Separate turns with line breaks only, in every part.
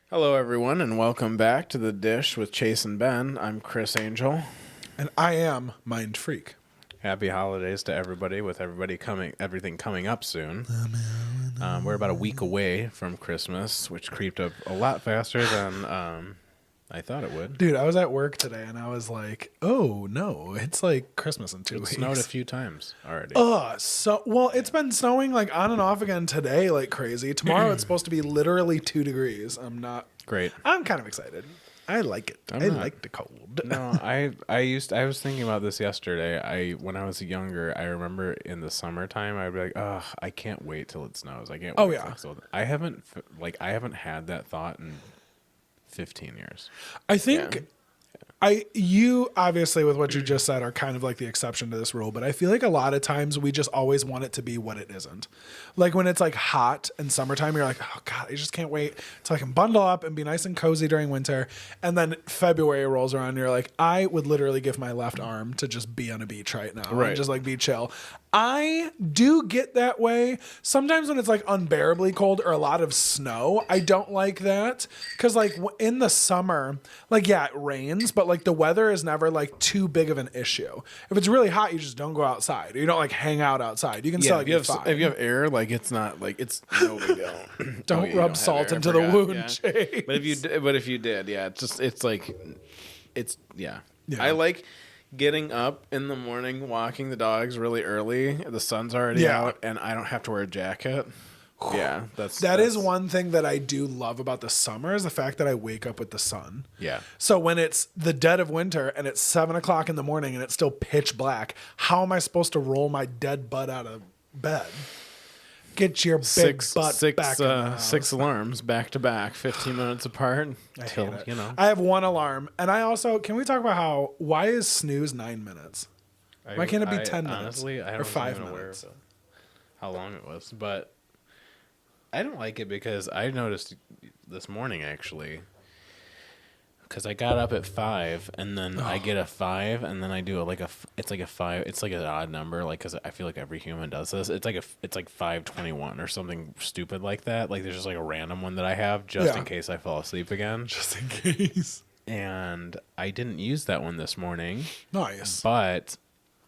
Hello, everyone, and welcome back to The Dish with Chase and Ben. I'm Chris Angel.
And I am Mind Freak.
Happy holidays to everybody, with everything coming up soon. We're about a week away from Christmas, which creeped up a lot faster than I thought it would.
Dude, I was at work today and I was like, oh no, it's like Christmas in 2 weeks.
It snowed a few times already.
It's been snowing like on and off again today like crazy. Tomorrow it's supposed to be literally 2 degrees. I'm kind of excited. I like it. I like the cold.
No, I was thinking about this yesterday. When I was younger, I remember in the summertime I'd be like, "Oh, I can't wait till it snows. I can't wait."
Oh yeah.
I haven't had that thought in 15 years.
I think you obviously with what you just said are kind of like the exception to this rule, but I feel like a lot of times we just always want it to be what it isn't. Like when it's like hot in summertime, you're like, oh God, I just can't wait till I can bundle up and be nice and cozy during winter. And then February rolls around and you're like, I would literally give my left arm to just be on a beach right now and just like be chill. I do get that way. Sometimes when it's like unbearably cold or a lot of snow, I don't like that. Cause like in the summer, like, yeah, it rains, but like the weather is never like too big of an issue. If it's really hot, you just don't go outside. You don't like hang out outside. You can still like be fine.
If you have air, like it's not like it's no big deal.
Don't rub salt into the wound, Chase.
But if you did, yeah, yeah. I like getting up in the morning, walking the dogs really early. The sun's already out, and I don't have to wear a jacket. Yeah, that
is one thing that I do love about the summer is the fact that I wake up with the sun.
Yeah.
So when it's the dead of winter and it's 7:00 in the morning and it's still pitch black, how am I supposed to roll my dead butt out of bed? Get your big butt back in the house.
6 alarms back to back, 15 minutes apart.
I have one alarm, and I also can we talk about why is snooze 9 minutes? Why can't it be 10 minutes?
Honestly, I
or 5 minutes?
Aware of how long it was, but I don't like it because I noticed this morning actually. Because I got up at 5, and then I get a 5, and then I do it's like a 5. It's like an odd number, like because I feel like every human does this. It's like 5:21 or something stupid like that. Like there's just like a random one that I have just in case I fall asleep again.
Just in case.
And I didn't use that one this morning.
Nice.
But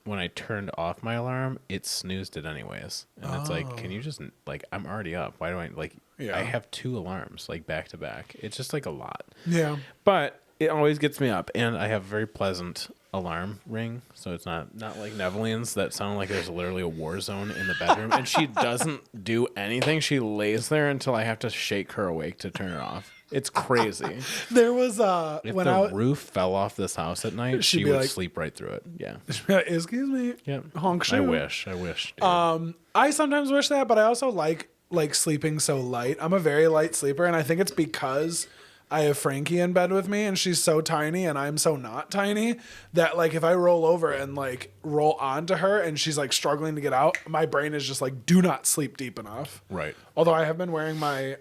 when I turned off my alarm, it snoozed it anyways. And it's like, can you just like I'm already up. Why do I like? Yeah. I have 2 alarms like back to back. It's just like a lot.
Yeah.
But it always gets me up, and I have a very pleasant alarm ring, so it's not like Neveline's that sound like there's literally a war zone in the bedroom. And she doesn't do anything. She lays there until I have to shake her awake to turn it off. It's crazy.
There was
if when the roof fell off this house at night, she would sleep right through it. Yeah.
Excuse me.
Yeah.
Honk shoe.
I wish. Dude.
I sometimes wish that, but I also like sleeping so light. I'm a very light sleeper, and I think it's because I have Frankie in bed with me, and she's so tiny and I'm so not tiny that like if I roll over and like roll onto her and she's like struggling to get out, my brain is just like, do not sleep deep enough.
Right.
Although I have been wearing my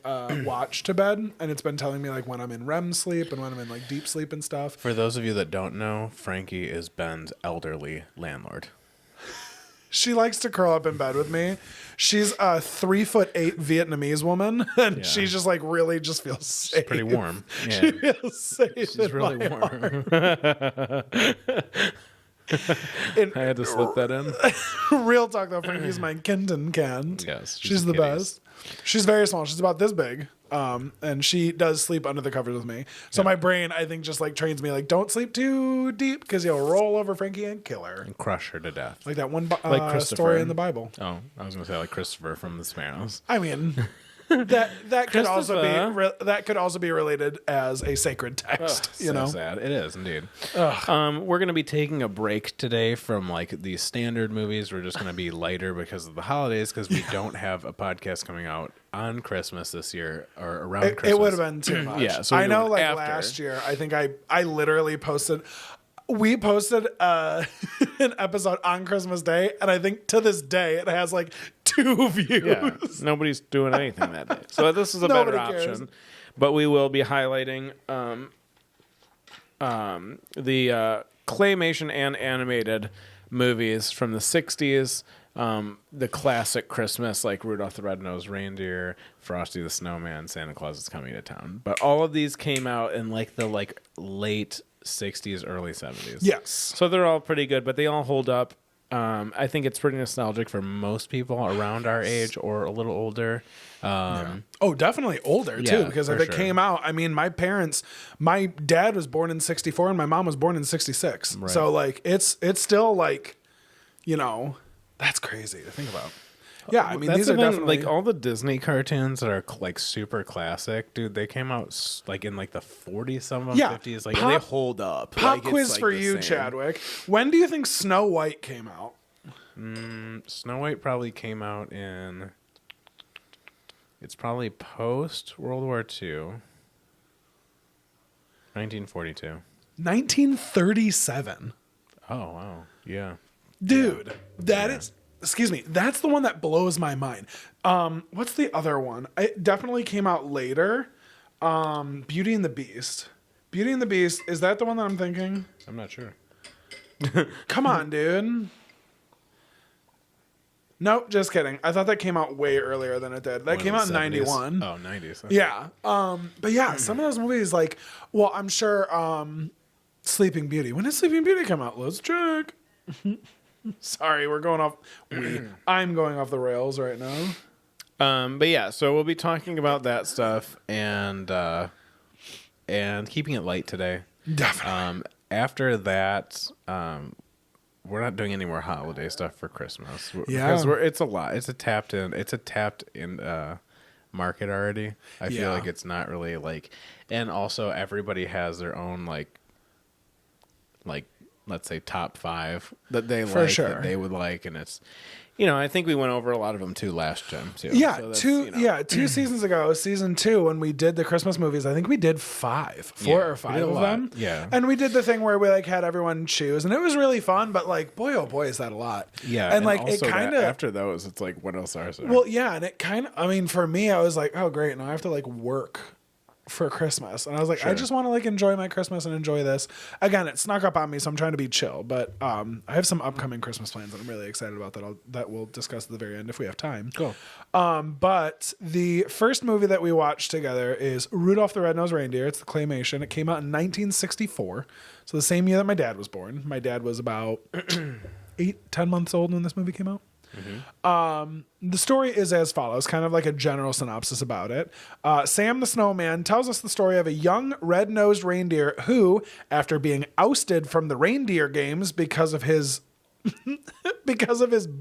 watch to bed, and it's been telling me like when I'm in REM sleep and when I'm in like deep sleep and stuff.
For those of you that don't know, Frankie is Ben's elderly landlord.
She likes to curl up in bed with me. She's a 3'8" Vietnamese woman, and she just like really just feels safe.
She's pretty warm. Yeah.
She feels safe.
She's really warm. I had to slip that in.
Real talk though, Frankie's my kitten cat.
Yes,
she's the best. She's very small. She's about this big. And she does sleep under the covers with me. So my brain, I think, just like trains me like, don't sleep too deep because you'll roll over Frankie and kill her.
And crush her to death.
Like that one story in the Bible.
Oh, I was going to say like Christopher from The Sopranos.
I mean, that could also be related as a sacred text.
You know, sad. It is indeed. We're going to be taking a break today from like these standard movies. We're just going to be lighter because of the holidays, because we don't have a podcast coming out on Christmas this year or around Christmas.
It would have been too much.
Yeah, so
I know. Like after. Last year, I think I literally posted. We posted an episode on Christmas Day, and I think to this day it has like 2 views.
Yeah, nobody's doing anything that day. So this is a better option. But we will be highlighting the claymation and animated movies from the 60s the classic Christmas, like Rudolph the Red-Nosed Reindeer, Frosty the Snowman, Santa Claus is Coming to Town. But all of these came out in like the late 60s, early 70s.
Yes.
So they're all pretty good, but they all hold up. I think it's pretty nostalgic for most people around our age or a little older.
Oh, definitely older too,
Yeah,
because
for
if it
sure.
came out, I mean, my dad was born in 64 and my mom was born in 66.
Right.
So like, it's still like, that's crazy to think about. Yeah. I mean,
That's
these
the
are
thing,
definitely
like all the Disney cartoons that are like super classic, dude. They came out like in like the 40s, some of them 50s, like and they hold up.
pop
Like, it's,
quiz
like,
for
the
you,
same.
Chadwick. When do you think Snow White came out?
Snow White probably came out in. It's probably post World War II. 1942.
1937.
Oh wow, yeah.
Dude, excuse me, that's the one that blows my mind. What's the other one? It definitely came out later. Beauty and the Beast. Beauty and the Beast, is that the one that I'm thinking?
I'm not sure.
Come on, dude. Nope, just kidding. I thought that came out way earlier than it did. That came out in 91.
Oh, 90s.
Yeah. But yeah, some of those movies, like, well, I'm sure Sleeping Beauty. When did Sleeping Beauty come out? Let's check. Sorry, we're going off. I'm going off the rails right now.
But yeah, so we'll be talking about that stuff and keeping it light today.
Definitely.
After that, we're not doing any more holiday stuff for Christmas.
Yeah.
Because it's a lot. It's a tapped in market already. I feel like it's not really like, and also everybody has their own like let's say top 5 that they
For
like
sure.
that they would like, and it's I think we went over a lot of them too last gen too.
Yeah,
So that's,
2 seasons ago, season 2, when we did the Christmas movies, I think we did 4 or 5 of them.
Yeah.
And we did the thing where we like had everyone choose, and it was really fun, but like, boy, oh boy, is that a lot.
Yeah.
And like, it
also
kind of,
after those, it's like, what else are there?
well, yeah, and it kind of, I mean, for me, I was like, oh, great, now I have to like work for Christmas. And I was like, I just want to like enjoy my Christmas and enjoy this. Again, it snuck up on me, so I'm trying to be chill. But I have some upcoming Christmas plans that I'm really excited about that we'll discuss at the very end if we have time.
Cool.
But the first movie that we watched together is Rudolph the Red-Nosed Reindeer. It's the Claymation. It came out in 1964. So the same year that my dad was born. My dad was about 10 months old when this movie came out. The story is as follows, kind of like a general synopsis about it. Sam the Snowman tells us the story of a young red-nosed reindeer who, after being ousted from the reindeer games because of his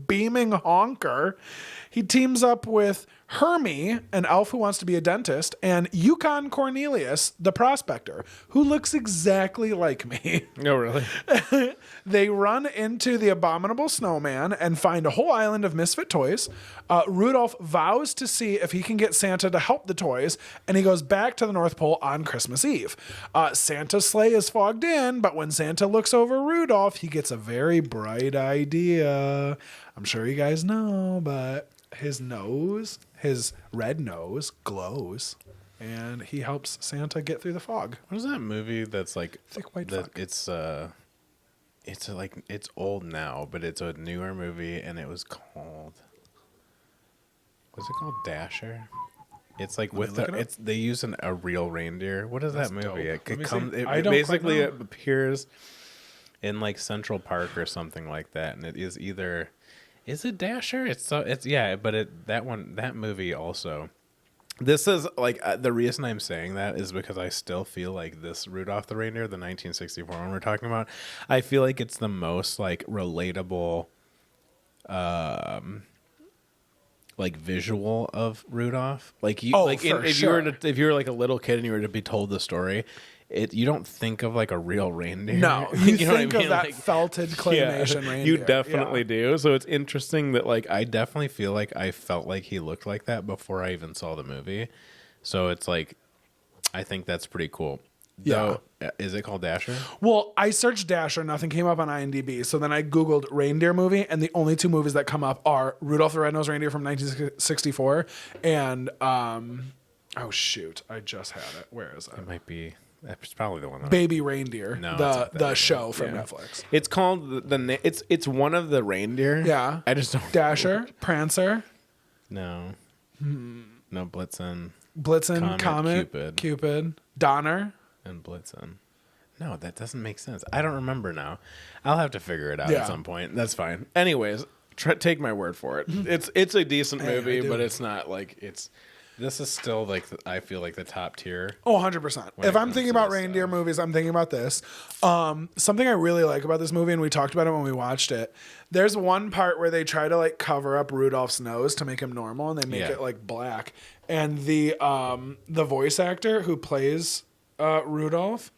beaming honker, he teams up with Hermie, an elf who wants to be a dentist, and Yukon Cornelius, the prospector, who looks exactly like me.
No, really?
They run into the abominable snowman and find a whole island of misfit toys. Rudolph vows to see if he can get Santa to help the toys, and he goes back to the North Pole on Christmas Eve. Santa's sleigh is fogged in, but when Santa looks over Rudolph, he gets a very bright idea. I'm sure you guys know, but his red nose glows, and he helps Santa get through the fog.
What is that movie that's like
Thick white
that?
fog.
It's old now, but it's a newer movie, and it was called. What's it called? Dasher. It's like they use a real reindeer. What is that movie?
dope.
It basically it appears in like Central Park or something like that, and it is either. Is it Dasher? That movie also. This is like the reason I'm saying that is because I still feel like this Rudolph the Reindeer, the 1964 one we're talking about, I feel like it's the most like relatable, like visual of Rudolph. Like you, if you were like a little kid and you were to be told the story. You don't think of like a real reindeer.
No, you
know
think
what I mean?
of that
like,
felted claymation reindeer.
You definitely do. So it's interesting that like I definitely feel like I felt like he looked like that before I even saw the movie. So it's like I think that's pretty cool.
Yeah.
Though, is it called Dasher?
Well, I searched Dasher, nothing came up on IMDb. So then I Googled reindeer movie, and the only 2 movies that come up are Rudolph the Red-Nosed Reindeer from 1964 and oh shoot, I just had it. Where is it?
It might be That's probably the one.
Baby Reindeer,
No,
the show from Netflix.
It's called it's one of the reindeer.
Yeah.
I just don't.
Dasher, Prancer.
No. No, Blitzen.
Blitzen, Comet, Cupid, Donner.
And Blitzen. No, that doesn't make sense. I don't remember now. I'll have to figure it out at some point. That's fine. Anyways, take my word for it. It's a decent movie, but it's not like it's... This is still like I feel like the top tier.
Oh, 100%. If I'm thinking about reindeer movies, I'm thinking about this. Something I really like about this movie, and we talked about it when we watched it. There's one part where they try to like cover up Rudolph's nose to make him normal, and they make it like black. And the voice actor who plays Rudolph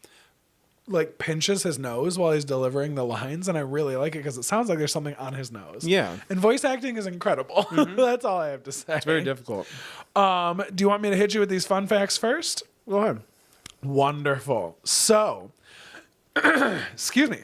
like pinches his nose while he's delivering the lines, and I really like it because it sounds like there's something on his nose. Yeah. And voice acting is incredible. That's all I have to say.
It's very difficult.
Do you want me to hit you with these fun facts first?
Go ahead.
Wonderful. So, excuse me.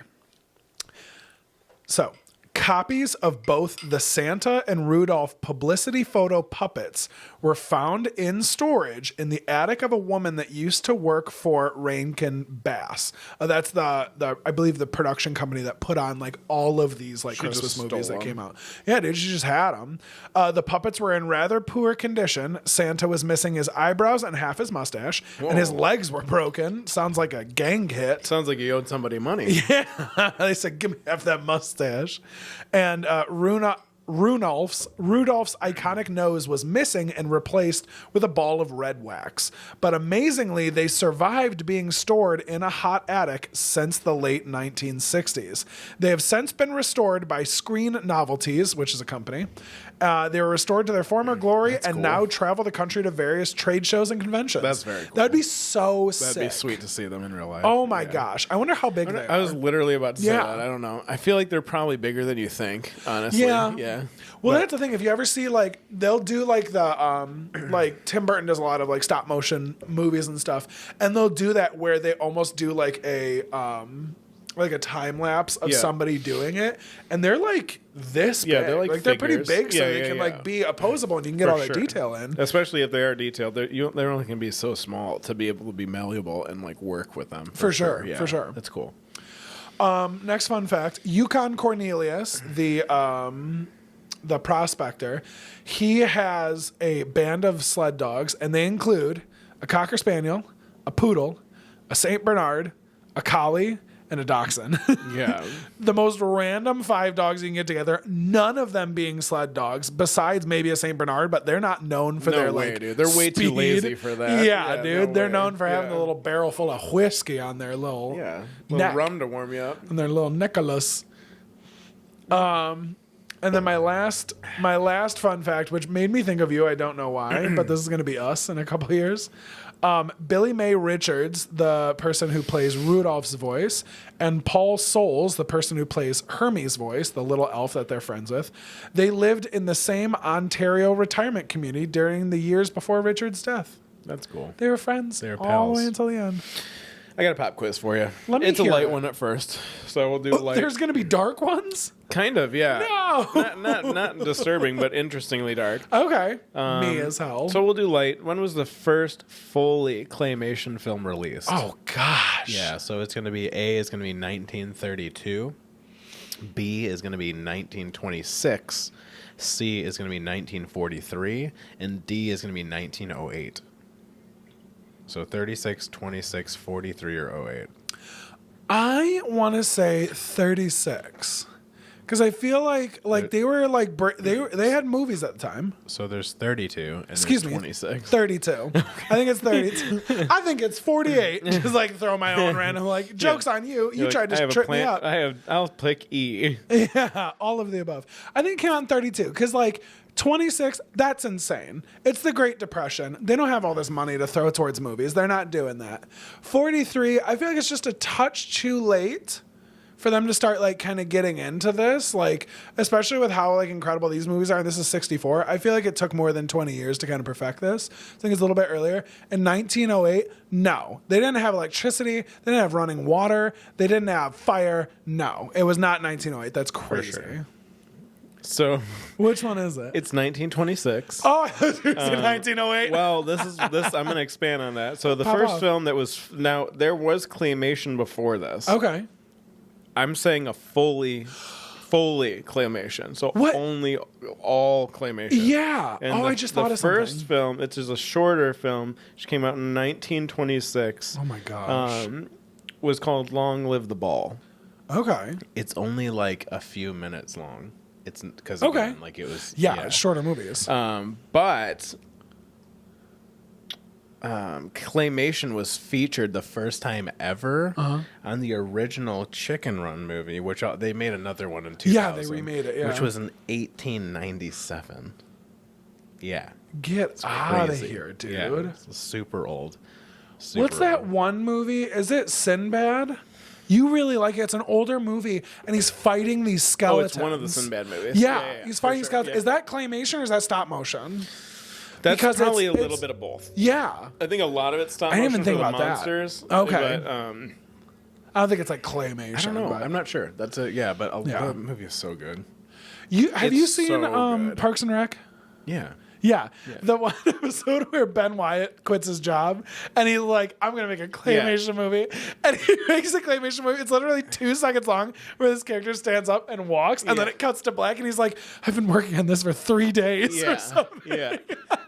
So, copies of both the Santa and Rudolph publicity photo puppets were found in storage in the attic of a woman that used to work for Rankin Bass. That's the I believe the production company that put on like all of these like Christmas movies that came out. Yeah, dude, she just had them. The puppets were in rather poor condition. Santa was missing his eyebrows and half his mustache, and his legs were broken. Sounds like a gang hit.
Sounds like he owed somebody money.
Yeah, they said, "Give me half that mustache." And Rudolph's iconic nose was missing and replaced with a ball of red wax. But amazingly, they survived being stored in a hot attic since the late 1960s. They have since been restored by Screen Novelties, which is a company. They were restored to their former glory now travel the country to various trade shows and conventions.
That's very cool.
That'd be so sick.
That'd be sweet to see them in real life.
Oh my gosh. I wonder how big they are.
I was literally about to say that. I don't know. I feel like they're probably bigger than you think, honestly. Yeah.
Well, that's the thing. If you ever see like they'll do like the like Tim Burton does a lot of like stop motion movies and stuff, and they'll do that where they almost do like a time lapse of somebody doing it, and they're like this big. They're they're pretty big, so they can like be opposable, and you can get all that detail in.
Especially if they are detailed, they're only going to be so small to be able to be malleable and like work with them.
For sure.
That's cool.
Next fun fact: Yukon Cornelius, the prospector, he has a band of sled dogs, and they include a Cocker Spaniel, a Poodle, a Saint Bernard, a Collie, and a Dachshund.
Yeah.
The most random 5 dogs you can get together, none of them being sled dogs, besides maybe a Saint Bernard, but they're not known for their like
dude. They're way too lazy for that.
Yeah, dude. They're known for having a little barrel full of whiskey on their little
little rum to warm you up.
And their little Nicholas. And then my last fun fact, which made me think of you, I don't know why, but this is going to be us in a couple of years. Billy May Richards, the person who plays Rudolph's voice, and Paul Soules, the person who plays Hermes' voice, the little elf that they're friends with, they lived in the same Ontario retirement community during the years before Richards' death.
That's cool.
They were friends.
They were pals.
All the way until the end.
I got a pop quiz for you.
It's
a light one at first, so we'll do light.
There's going to be dark ones?
Kind of, yeah.
No!
Not disturbing, but interestingly dark.
Okay. Me as hell.
So we'll do light. When was the first fully claymation film released?
Oh, gosh.
Yeah, so it's going to be A is going to be 1932. B is going to be 1926. C is going to be 1943. And D is going to be 1908. So 36, 26, 43, or 08.
I want to say 36. Because I feel like they were like they had movies at the time.
So there's 32 and
Excuse
there's
me,
26.
32. I think it's 32. I think it's 48. Just like throw my own random like jokes on you. You tried to trip me up.
I'll pick E.
Yeah, all of the above. I think it came out in 32 because like 26, that's insane. It's the Great Depression. They don't have all this money to throw towards movies. They're not doing that. 43, I feel like it's just a touch too late for them to start like kind of getting into this, like especially with how like incredible these movies are. This is 64. I feel like it took more than 20 years to kind of perfect this. I think it's a little bit earlier. In 1908, no, they didn't have electricity. They didn't have running water. They didn't have fire. No, it was not 1908. That's crazy.
So
Which one is it?
it's 1926.
Oh, it's 1908.
Well, this. I'm going to expand on that. So the
Pop
first
off.
film that was now there was claymation before this.
Okay.
I'm saying a fully claymation. So
What?
only all claymation.
Yeah.
And
I just thought of
the first
something.
film, it's just a shorter film, which came out in 1926.
Oh my gosh.
Was called Long Live the Ball.
Okay.
It's only like a few minutes long. It's because
Okay.
like it was
Yeah, shorter movies.
but claymation was featured the first time ever on the original Chicken Run movie, which they made another one in 2000.
Yeah, they remade it, yeah.
which was in 1897. Yeah,
Get out of
crazy.
here, dude.
Yeah, it's super old.
What's that one movie? Is it Sinbad? You really like it. It's an older movie, and he's fighting these
Oh,
skeletons.
it's one of the Sinbad movies.
Yeah, he's fighting
for sure.
skeletons.
Yeah.
Is that claymation or is that stop motion?
That's
because
probably
it's-
a little
it's-
bit of both.
Yeah.
I think a lot of it's stop
I didn't
motion
even think
for the
about that.
monsters.
Okay.
But,
I don't think it's like claymation.
I don't know.
but-
I'm not sure. That's a but
Yeah.
the movie is so good.
Have you
It's
seen
so good.
Parks and Rec?
Yeah.
Yeah. The one episode where Ben Wyatt quits his job and he's like, I'm going to make a claymation movie. And he makes a claymation movie. It's literally 2 seconds long where this character stands up and walks. And then it cuts to black and he's like, I've been working on this for 3 days or something.
Yeah.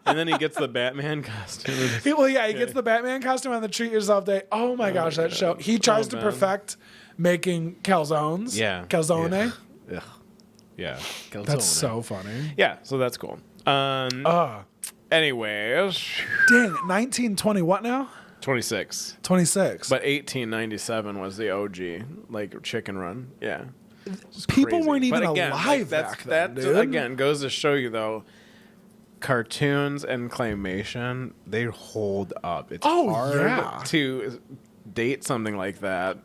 And then he gets the Batman costume.
He gets the Batman costume on the Treat Yourself Day. Oh my gosh, that show. He tries to
man.
perfect making calzones.
Yeah.
Calzone.
Ugh. Yeah.
That's so funny.
Yeah, so that's cool. Anyways,
Dang, 1920 what now?
26.
26.
But 1897 was the OG, like Chicken Run. Yeah. It's
people
crazy.
weren't even
But again,
alive
that's,
back then,
that
dude.
again goes to show you though, cartoons and claymation, they hold up. It's hard
yeah.
to date something like that.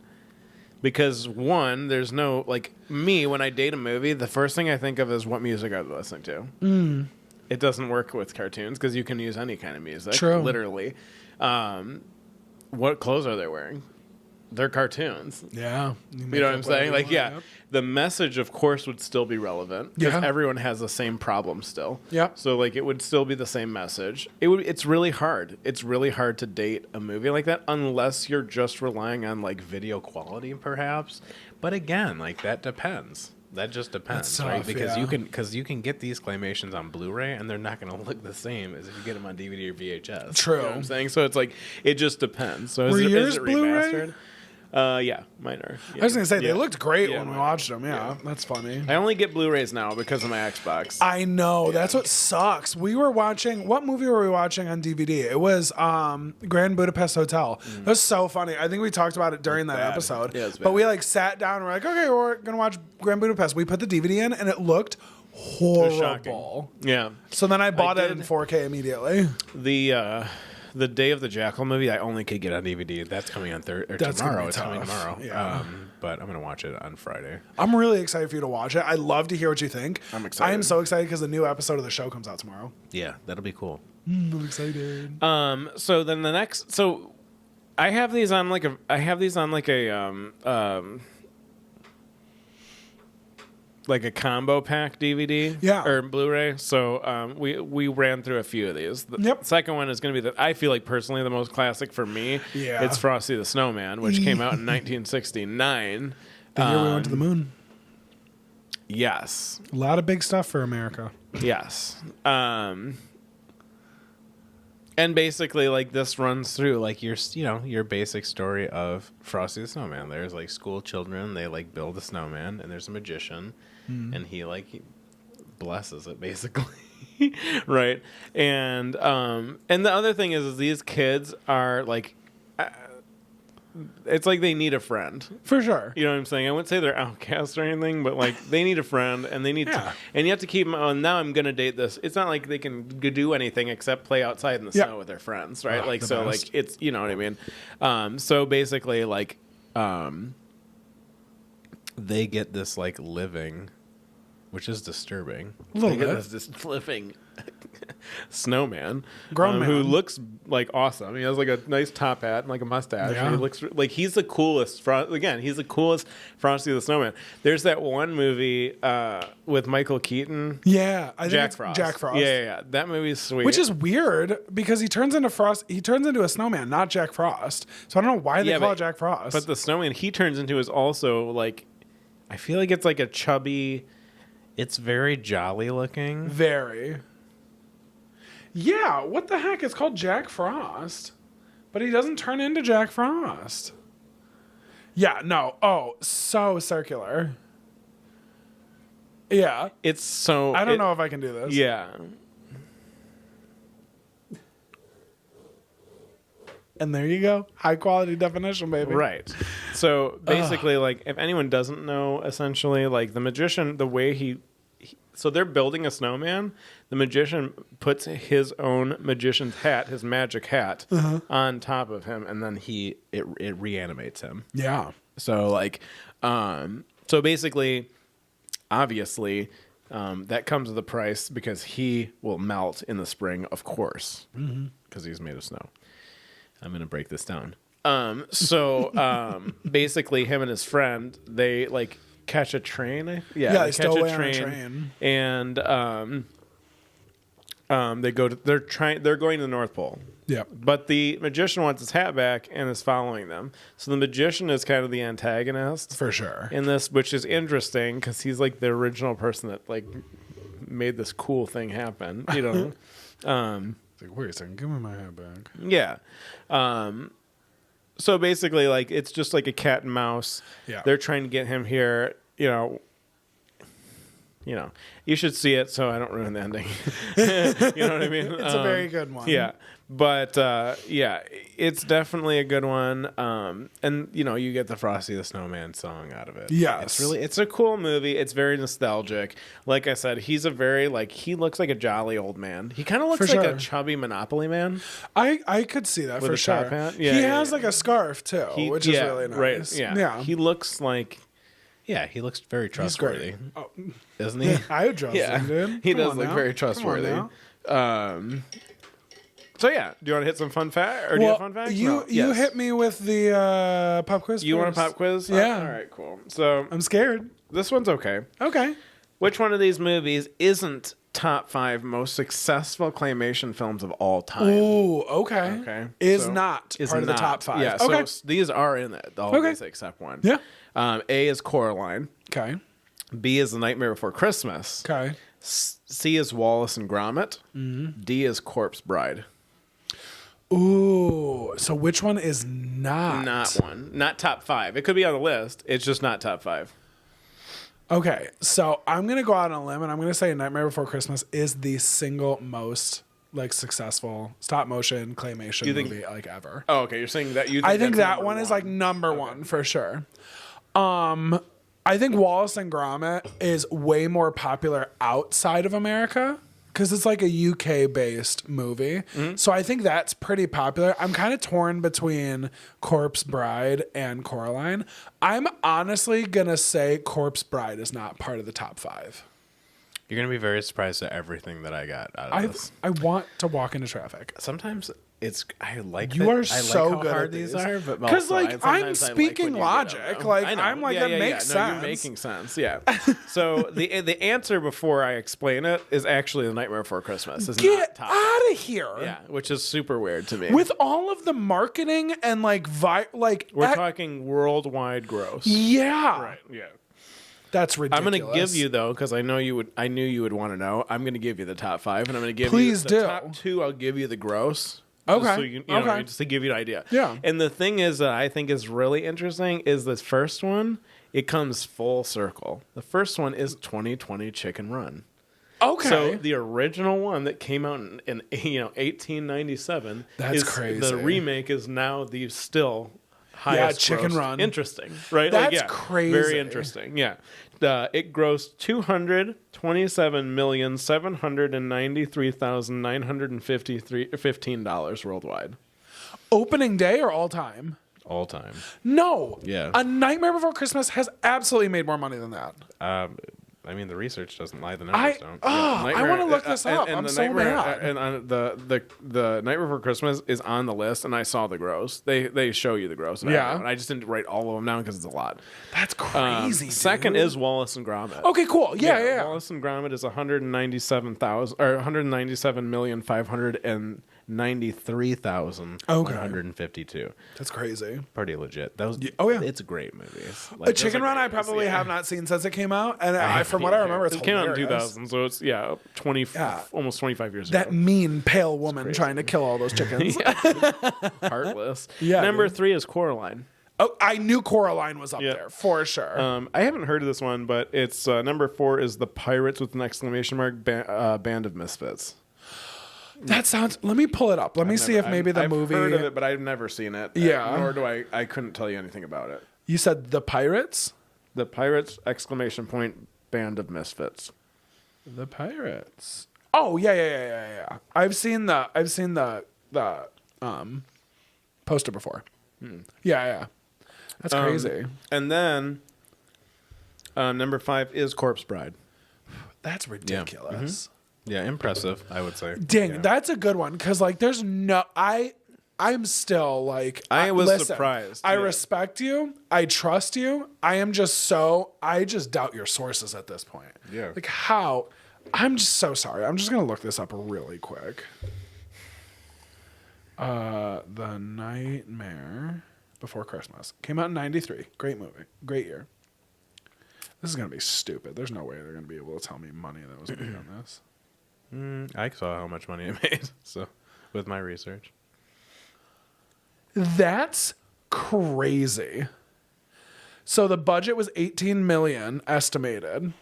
Because one, there's no like me when I date a movie, the first thing I think of is what music I was listening to. It doesn't work with cartoons because you can use any kind of music.
True.
Literally. What clothes are they wearing? They're cartoons.
Yeah.
You know what I'm saying? Like, yeah, the message, of course, would still be relevant because
Yeah.
everyone has the same problem still.
Yep.
So, like, it would still be the same message. It's really hard. It's really hard to date a movie like that unless you're just relying on, like, video quality, perhaps. But again, like, that depends. That just depends,
That's
right?
tough,
Because you can get these claymations on Blu-ray, and they're not going to look the same as if you get them on DVD or VHS.
True.
You know what I'm saying? So it's like it just depends. So
Were
is
yours
it
Blu-ray?
remastered? Yeah, mine are. Yeah.
I was going to say,
Yeah.
they looked great
Yeah,
when we
mine
watched them. Yeah, that's funny.
I only get Blu-rays now because of my Xbox.
I know. That's what sucks. We were watching, what movie were we watching on DVD? It was Grand Budapest Hotel. It was so funny. I think we talked about it during that
bad.
episode.
Yeah, it's
but
bad.
we like sat down and we're like, okay, we're going to watch Grand Budapest. We put the DVD in and it looked horrible.
Yeah.
So then I bought it
did-
in 4K immediately.
The Day of the Jackal movie, I only could get on DVD. That's coming on
That's gonna
tomorrow.
be
It's coming
tough.
tomorrow.
Yeah.
But I'm gonna watch it on Friday.
I'm really excited for you to watch it. I'd love to hear what you think.
I'm excited.
I am so excited because the new episode of the show comes out tomorrow.
Yeah, that'll be cool.
I'm excited.
So then the next, so I have these on like a like a combo pack DVD,
Yeah.
or Blu-ray. So we ran through a few of these. The
Yep.
second one is going to be I feel like personally the most classic for me.
Yeah.
It's Frosty the Snowman, which came out in 1969.
The year we went to the moon.
Yes,
A lot of big stuff for America.
yes. And basically, like, this runs through like your basic story of Frosty the Snowman. There's like school children, they like build a snowman, and there's a magician, and he blesses it basically, right? And the other thing is these kids are like, it's like they need a friend.
For sure.
You know what I'm saying? I wouldn't say they're outcasts or anything, but like they need a friend, and they need
Yeah.
and you have to keep them on. Now I'm gonna date this. It's not like they can do anything except play outside in the
Yeah.
snow with their friends, right?
Oh,
Like
the
so,
best.
like it's you know what I mean. So basically, like they get this like living, which is disturbing.
A little
They get
bit.
this living snowman,
Grown man.
who looks like awesome. He has like a nice top hat and like a mustache.
Yeah.
And he looks like he's the coolest. He's the coolest Frosty the Snowman. There's that one movie with Michael Keaton.
Yeah, I think
Jack
it's
Frost.
Jack Frost.
Yeah. That movie's sweet.
Which is weird because he turns into a snowman, not Jack Frost. So I don't know why they call it Jack Frost.
But the snowman he turns into is also like, I feel like it's like a chubby. It's very jolly looking.
Very. Yeah, what the heck? It's called Jack Frost. But he doesn't turn into Jack Frost. Yeah, no. Oh, so circular. Yeah.
It's so...
I don't know if I can do this.
Yeah.
And there you go. High quality definition, baby.
Right. So basically, like, if anyone doesn't know, essentially, like, the magician, the way so they're building a snowman. The magician puts his own magician's hat, his magic hat, on top of him, and then it reanimates him.
Yeah.
So like, so basically, obviously, that comes with a price because he will melt in the spring, of course, because he's made of snow. I'm gonna break this down. Basically, him and his friend, they like catch a train.
They stow away on a train,
and they're going to the North Pole.
Yeah.
But the magician wants his hat back and is following them. So the magician is kind of the antagonist
for sure
in this, which is interesting because he's like the original person that like made this cool thing happen. You know.
Like, wait a second, give me my hat back.
Yeah. So basically, like, it's just like a cat and mouse.
Yeah.
They're trying to get him here, you know, you should see it so I don't ruin the ending. You know what I mean?
It's a very good one.
Yeah. But, yeah, it's definitely a good one. And, you know, you get the Frosty the Snowman song out of it.
Yes.
It's a cool movie. It's very nostalgic. Like I said, he's a very, like, he looks like a jolly old man. He kind of looks like a chubby Monopoly man.
I could see that
with
for
a
sure.
top hat. Yeah,
he has like a scarf too, which is really nice.
Right. Yeah.
Yeah.
He looks like, he looks very trustworthy.
Oh.
Doesn't he?
I would trust him, dude.
He
Come
does
on
look
now.
very trustworthy. So yeah, do you want to hit some fun fact, or do you have fun facts?
You hit me with the pop quiz.
You want a
first.
pop quiz?
Yeah.
All right, cool. So
I'm scared.
this one's okay.
Okay.
Which one of these movies isn't top 5 most successful claymation films of all time?
Ooh, okay.
Okay.
Is
So,
not
is
part of the
not.
top 5.
Yeah.
Okay.
So these are in it. All of these except one.
Yeah.
A is Coraline.
Okay.
B is The Nightmare Before Christmas.
Okay.
C is Wallace and Gromit.
Mm-hmm.
D is Corpse Bride.
Ooh. So which one is not?
Not one. Not top 5. It could be on the list. It's just not top 5.
Okay. So I'm gonna go out on a limb and I'm gonna say Nightmare Before Christmas is the single most like successful stop motion claymation movie like ever.
Oh, okay. You're saying that you.
I think that one is like number one for sure. I think Wallace and Gromit is way more popular outside of America because it's like a UK based movie.
Mm-hmm.
So I think that's pretty popular. I'm kind of torn between Corpse Bride and Coraline. I'm honestly gonna say Corpse Bride is not part of the top 5.
You're gonna be very surprised at everything that I got out of this.
I want to walk into traffic.
Sometimes I like
you
that,
are
I
so
like how
good
hard
at
these
these
are, but
because
also,
like I'm speaking logic, like I'm like that makes sense.
No, you're making sense. Yeah. So the answer before I explain it is actually The Nightmare Before Christmas. It's
Get
not top
out of here!
Yeah, which is super weird to me.
With all of the marketing and like
we're talking worldwide gross.
Yeah,
Right. Yeah.
That's ridiculous.
I'm going to give you though, because I knew you would want to know. I'm going to give you the top 5, and I'm going to give
Please
you
do.
the top 2. I'll give you the gross.
Okay.
Just so you know what I mean, just to give you an idea.
Yeah.
And the thing is that I think is really interesting is this first one. It comes full circle. The first one is 2020 Chicken Run.
Okay.
So the original one that came out in 1897.
That's crazy.
The remake is now the still highest
Chicken
grossed.
Run.
Interesting, right?
That's crazy.
Very interesting. Yeah. It grossed $227,793,915 worldwide.
Opening day or all time?
All time.
No.
Yeah.
A Nightmare Before Christmas has absolutely made more money than that.
I I mean, the research doesn't lie. The numbers don't.
I want to look this up.
And
I'm
the
so
Nightmare,
mad.
And on the Night Before Christmas is on the list, and I saw the gross. They show you the gross. And
Yeah.
and I just didn't write all of them down because it's a lot.
That's crazy. Dude.
Second is Wallace and Gromit.
Okay, cool. Yeah.
Wallace and Gromit is 193,152.
That's crazy.
Pretty legit. That was.
Oh, yeah.
It's a great movie.
A Chicken Run I probably have not seen since it came out, and from what I remember, it's
it came out in
hilarious.
2000, so it's almost 25 years
That
ago.
mean pale woman trying to kill all those chickens.
Heartless.
Yeah,
Number
dude.
3 is Coraline.
Oh, I knew Coraline was up there for sure.
I haven't heard of this one, but it's number 4 is the Pirates with an exclamation mark Band of Misfits.
That sounds. Let me pull it up. Let me see if maybe the movie.
I've heard of it, but I've never seen it.
Yeah.
Nor do I. I couldn't tell you anything about it.
You said the Pirates.
The Pirates exclamation point Band of Misfits.
The Pirates. Oh yeah. I've seen the poster before. Yeah. That's crazy.
And then number 5 is Corpse Bride.
That's ridiculous.
Yeah, impressive, I would say.
Dang, that's a good one because like there's no I'm still like
I was
listen,
surprised.
I
Yeah.
respect you. I trust you. I just doubt your sources at this point.
Yeah.
Like how? I'm just so sorry. I'm just gonna look this up really quick. The Nightmare Before Christmas came out in '93. Great movie. Great year. This is gonna be stupid. There's no way they're gonna be able to tell me money that was made on this.
I saw how much money it made, so with my research.
That's crazy. So the budget was 18 million estimated.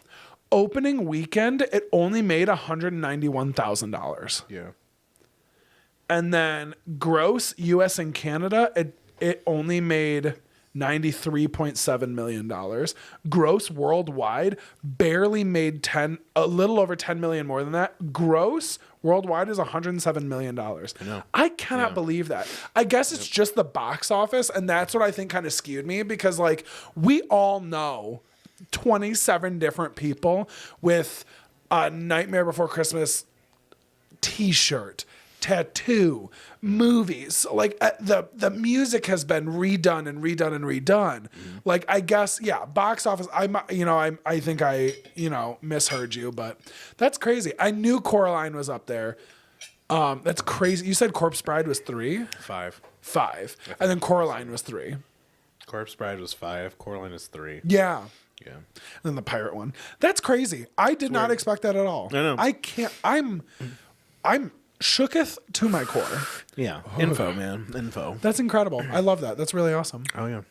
Opening weekend, it only made $191,000.
Yeah.
And then gross US and Canada, it only made $93.7 million. Gross worldwide barely made a little over 10 million more than that. Gross worldwide is $107 million. I cannot believe that. I guess it's just the box office, and that's what I think kind of skewed me because like we all know 27 different people with a Nightmare Before Christmas t-shirt, tattoo, movies. Like the music has been redone and redone and redone. Like I guess box office. I think I misheard you, but that's crazy. I knew Coraline was up there. That's crazy. You said Corpse Bride was 3?
5.
5, and then Coraline was 3.
Corpse Bride was 5. Coraline is 3.
Yeah.
Yeah.
And then the pirate one. That's crazy. I did not expect that at all.
I know.
I can't. I'm shooketh to my core.
Yeah. Info, man. Info.
That's incredible. I love that. That's really awesome.
Oh, yeah.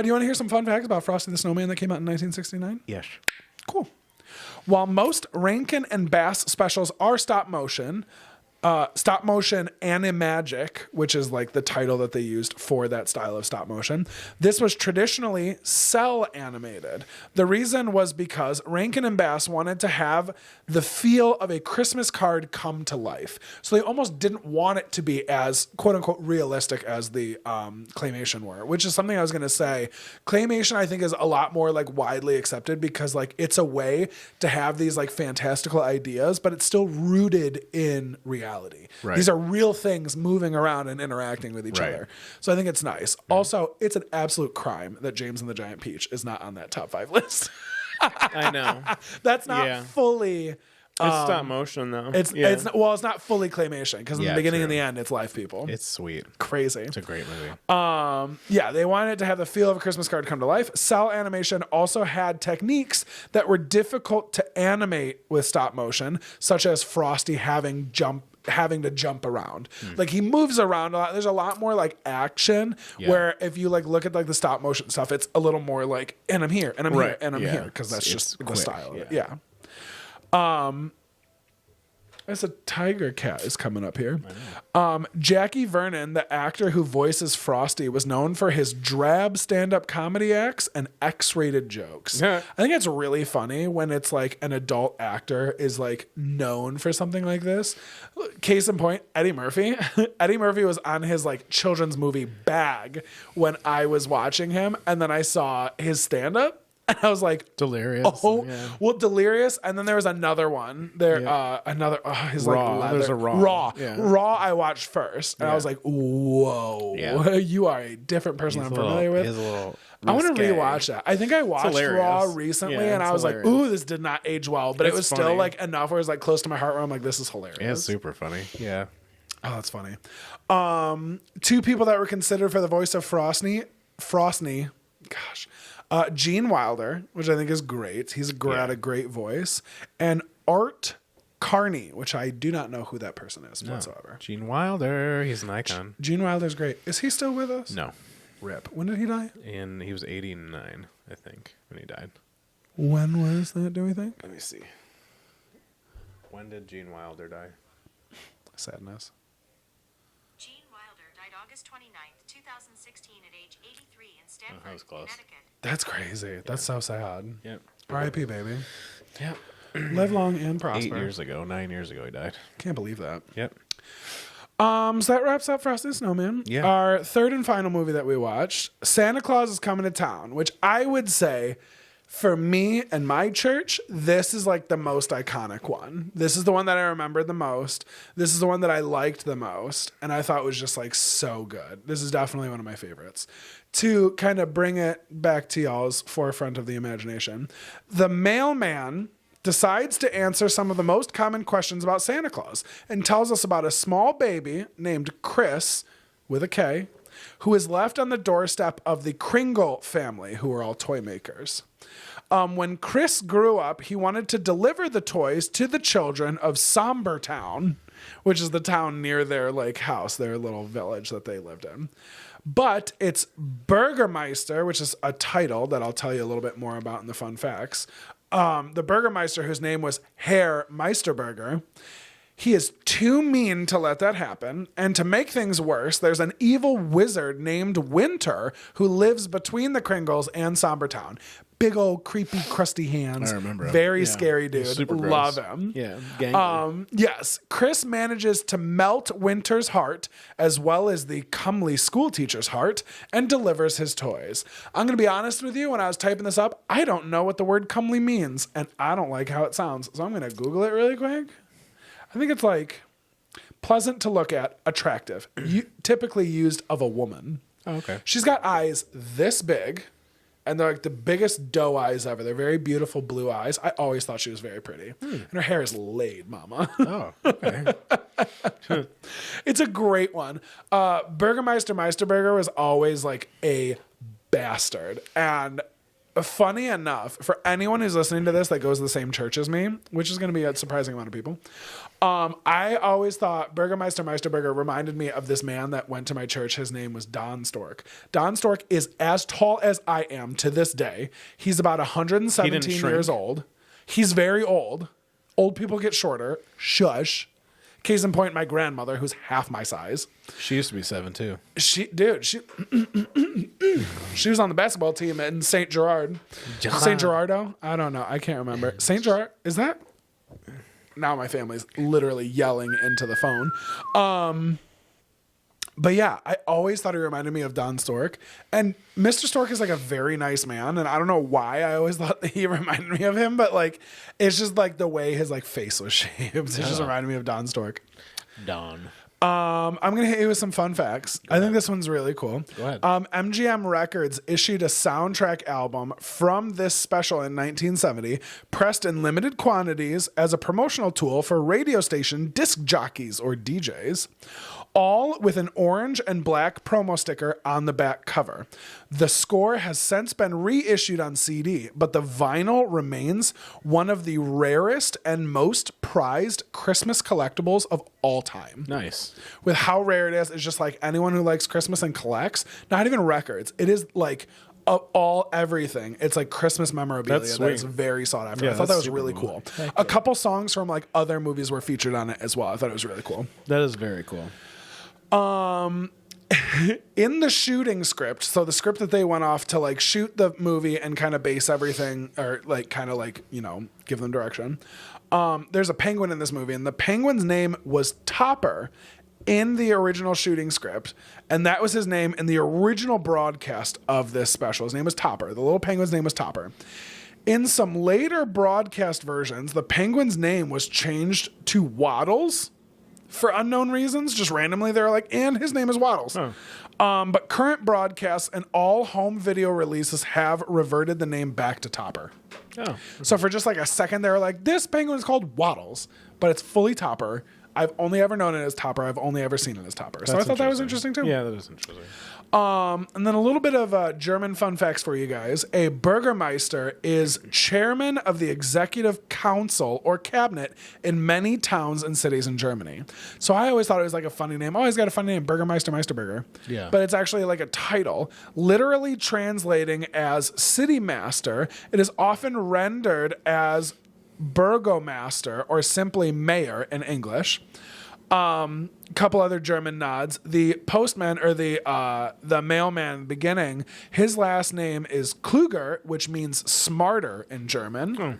Do you want to hear some fun facts about Frosty the Snowman that came out in 1969?
Yes.
Cool. While most Rankin and Bass specials are stop motion animagic, which is like the title that they used for that style of stop motion, this was traditionally cell animated. The reason was because Rankin and Bass wanted to have the feel of a Christmas card come to life. So they almost didn't want it to be as quote unquote realistic as the Claymation were, which is something I was going to say. Claymation, I think, is a lot more like widely accepted because like it's a way to have these like fantastical ideas, but it's still rooted in reality.
Right.
These are real things moving around and interacting with each other. So I think it's nice. Also, it's an absolute crime that James and the Giant Peach is not on that top 5 list.
I know.
That's not fully.
It's stop motion, though.
It's not fully Claymation because in the beginning and the end, it's live people.
It's sweet.
Crazy.
It's a great movie.
They wanted to have the feel of a Christmas card come to life. Cell animation also had techniques that were difficult to animate with stop motion, such as Frosty having to jump around. Like he moves around a lot. There's a lot more like action where if you like look at like the stop motion stuff, it's a little more like, and I'm here, and I'm here, and I'm here, because that's just the style of it. Yeah. As a tiger cat is coming up here. Jackie Vernon, the actor who voices Frosty, was known for his drab stand-up comedy acts and X-rated jokes. I think it's really funny when it's like an adult actor is like known for something like this. Case in point, Eddie Murphy. Eddie Murphy was on his like children's movie Bag when I was watching him, and then I saw his stand-up. And I was like,
Delirious.
well, Delirious. And then there was another one there. His
Raw.
like leather.
There's a Raw.
Raw.
Yeah.
Raw. I watched first, and I was like, whoa, you are a different person I'm familiar with.
He's a little
I want to
risque.
rewatch that. I think I watched Raw recently, and I was like, ooh, this did not age well, but it was still like enough where it was like close to my heart where I'm like, this is hilarious.
Yeah, it's super funny. Yeah.
Oh, that's funny. Two people that were considered for the voice of Frosty. Gosh. Gene Wilder, which I think is great. He's got a great voice. And Art Carney, which I do not know who that person is whatsoever.
Gene Wilder. He's an icon.
Gene Wilder's great. Is he still with us?
No.
Rip. When did he die?
And he was 89, I think, when he died.
When was that, do we think?
Let me see. When did Gene Wilder die?
Sadness.
Gene Wilder died August 29th, 2016 at age 83 in Stamford,
that was close.
Connecticut.
That's crazy. That's so sad.
Yep.
R.I.P., baby.
Yep.
Live long and prosper.
9 years ago he died.
Can't believe that.
Yep.
So that wraps up Frosty the Snowman.
Yeah.
Our third and final movie that we watched, Santa Claus is Coming to Town, which I would say, for me and my church, this is like the most iconic one. This is the one that I remembered the most. This is the one that I liked the most, and I thought was just like so good. This is definitely one of my favorites. To kind of bring it back to y'all's forefront of the imagination, the mailman decides to answer some of the most common questions about Santa Claus and tells us about a small baby named Chris, with a K, who is left on the doorstep of the Kringle family, who are all toy makers. When Chris grew up, he wanted to deliver the toys to the children of Sombertown, which is the town near their like house, their little village that they lived in. But it's Burgermeister, which is a title that I'll tell you a little bit more about in the fun facts. The Burgermeister, whose name was Herr Meisterburger, he is too mean to let that happen. And to make things worse, there's an evil wizard named Winter who lives between the Kringles and Sombertown. Big old creepy, crusty hands.
I remember him.
Very
Yeah.
scary dude.
He's super gross.
Love him.
Yeah. Gangly.
Yes. Chris manages to melt Winter's heart as well as the comely school teacher's heart and delivers his toys. I'm going to be honest with you. When I was typing this up, I don't know what the word comely means and I don't like how it sounds. So I'm going to Google it really quick. I think it's like pleasant to look at, attractive, typically used of a woman.
Oh, okay.
She's got eyes this big, and they're like the biggest doe eyes ever. They're very beautiful blue eyes. I always thought she was very pretty. And her hair is laid, mama.
Oh, okay.
It's a great one. Burgermeister Meisterburger was always like a bastard. And funny enough, for anyone who's listening to this that goes to the same church as me, which is going to be a surprising amount of people, I always thought Burgermeister Meisterburger reminded me of this man that went to my church. His name was Don Stork. Don Stork is as tall as I am to this day. He's about 117 years old. He's very old. Old people get shorter. Shush. Case in point, my grandmother, who's half my size.
She used to be 7 too.
She was on the basketball team in St. Gerard. St. Gerardo? I don't know. I can't remember. St. Gerard? Is that? Now my family's literally yelling into the phone. But yeah, I always thought he reminded me of Don Stork. And Mr. Stork is like a very nice man. And I don't know why I always thought that he reminded me of him. But like, it's just like the way his like face was shaped. It just reminded me of Don Stork.
Don.
I'm going to hit you with some fun facts. I think this one's really cool.
Go ahead.
MGM Records issued a soundtrack album from this special in 1970, pressed in limited quantities as a promotional tool for radio station disc jockeys or DJs, all with an orange and black promo sticker on the back cover. The score has since been reissued on CD, but the vinyl remains one of the rarest and most prized Christmas collectibles of all time.
Nice.
With how rare it is, it's just like anyone who likes Christmas and collects, not even records. It is like everything. It's like Christmas memorabilia that's very sought after.
Yeah,
I thought that was
super
really
cool.
cool. A couple songs from like other movies were featured on it as well. I thought it was really cool.
That is very cool.
In the shooting script, so the script that they went off to like shoot the movie and kind of base everything, or like kind of like, you know, give them direction. There's a penguin in this movie, and the penguin's name was Topper. in the original shooting script, and that was his name in the original broadcast of this special. His name was Topper. The little penguin's name was Topper. In some later broadcast versions, the penguin's name was changed to Waddles for unknown reasons. Just randomly, they're like, and his name is Waddles.
Oh.
But current broadcasts and all home video releases have reverted the name back to Topper.
Oh.
So for just like a second, they were like, this penguin is called Waddles, but it's fully Topper. I've only ever known it as Topper. I've only ever seen it as Topper. So I thought that was interesting too.
Yeah, that is interesting.
And then a little bit of German fun facts for you guys. A Bürgermeister is chairman of the executive council or cabinet in many towns and cities in Germany. So I always thought it was like a funny name. Oh, he's got a funny name, Bürgermeister Meisterburger.
Yeah.
But it's actually like a title, literally translating as city master. It is often rendered as Burgomaster or simply mayor in English. Couple other German nods. The postman or the mailman beginning, his last name is Kluger, which means smarter in German.